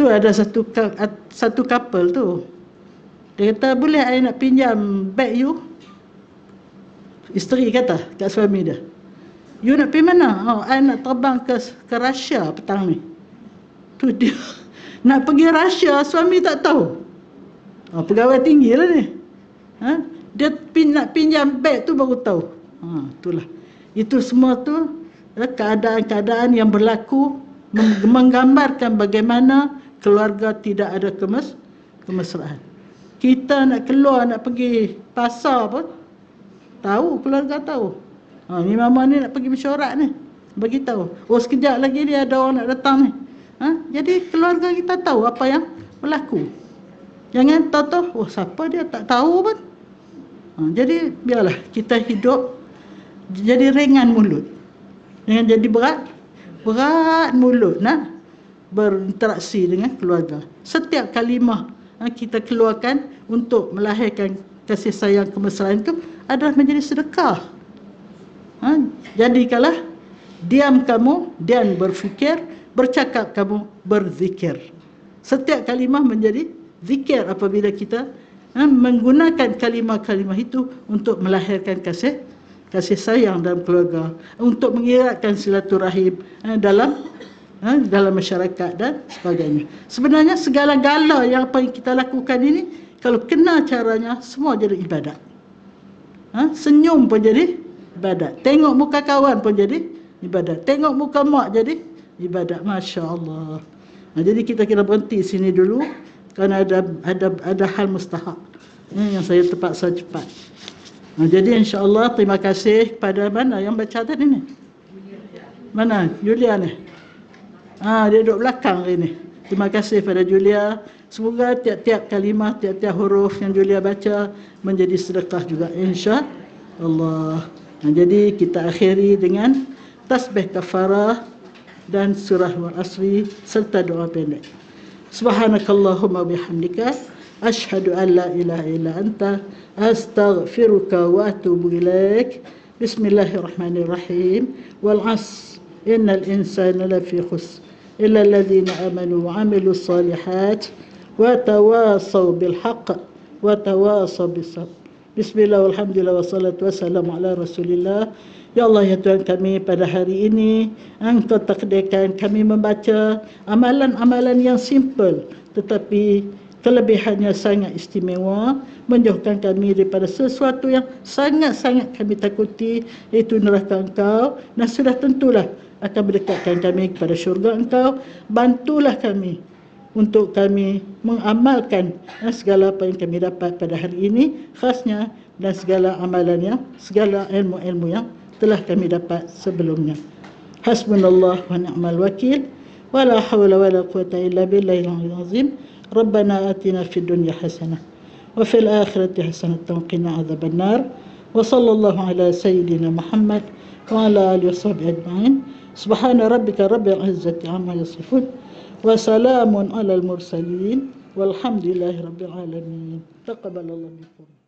Tu ada satu couple tu. Dia kata, boleh I nak pinjam beg you? Isteri kata kat suami dia, you nak pergi mana? I nak terbang ke Russia petang ni. Tu dia nak pergi Russia, suami tak tahu. Pegawai tinggi lah ni. Dia nak pinjam beg tu baru tahu. Itulah. Itu semua tu keadaan-keadaan yang berlaku menggambarkan bagaimana keluarga tidak ada kemesraan. Kita nak keluar, nak pergi pasar pun tahu, keluarga tahu. Ni mama ni nak pergi mesyuarat ni, bagi tahu. Sekejap lagi dia ada orang nak datang ni. Jadi keluarga kita tahu apa yang berlaku. Jangan tahu, siapa dia tak tahu pun. Jadi biarlah kita hidup jadi ringan mulut. Jangan jadi berat mulut nak berinteraksi dengan keluarga. Setiap kalimah kita keluarkan untuk melahirkan kasih sayang kemesraan itu adalah menjadi sedekah. Jadikanlah diam kamu dan berfikir, bercakap kamu berzikir. Setiap kalimah menjadi zikir apabila kita menggunakan kalimah-kalimah itu untuk melahirkan kasih sayang dalam keluarga, untuk mengiratkan silaturahim dalam masyarakat dan sebagainya. Sebenarnya segala-gala yang apa yang kita lakukan ini, kalau kena caranya, semua jadi ibadat. Senyum pun jadi ibadat. Tengok muka kawan pun jadi ibadat. Tengok muka mak jadi ibadat. Masya Allah. Jadi kita kena berhenti sini dulu, kerana ada hal mustahak yang saya terpaksa cepat. Jadi insya-Allah terima kasih kepada mana yang baca tadi ni? Mana? Julia ni. Dia duduk belakang ini. Terima kasih pada Julia. Semoga tiap-tiap kalimah, tiap-tiap huruf yang Julia baca menjadi sedekah juga, insya-Allah. Jadi kita akhiri dengan tasbih kafarah dan surah Al-Asri serta doa pendek. Subhanakallahumma bihamdika asyhadu an la ilaha illa anta astaghfiruka wa atubu ilaik. Bismillahirrahmanirrahim. Wal 'asr innal insana lafi khusr illa alladhina amanu wa 'amilus solihat wa tawasaw bil haqq wa tawasaw bis sabr. Bismillah walhamdulillah wassalatu wassalamu ala Rasulillah. Ya Allah, ya Tuhan kami, pada hari ini Engkau takdirkan kami membaca amalan-amalan yang simple tetapi kelebihannya sangat istimewa, menjauhkan kami daripada sesuatu yang sangat-sangat kami takuti, iaitu neraka Engkau. Dan sudah tentulah akan mendekatkan kami kepada syurga Engkau. Bantulah kami untuk kami mengamalkan segala apa yang kami dapat pada hari ini khasnya, dan segala amalannya, segala ilmu-ilmu yang telah kami dapat sebelumnya. Hasbunallah wa ni'mal wakil, wa la hawla wa la quwata illa billahil azim. Rabbana atina fid dunya hasanah wa fil akhirati hasanah wa qina adzabannar. Wa sallallahu ala sayyidina Muhammad wa ala alihi washabbihi ajma'in. Subhana rabbika rabbil izzati amma yasifun wa salamun alal mursalin walhamdulillahi rabbil alamin. Taqabbalallahu minkum.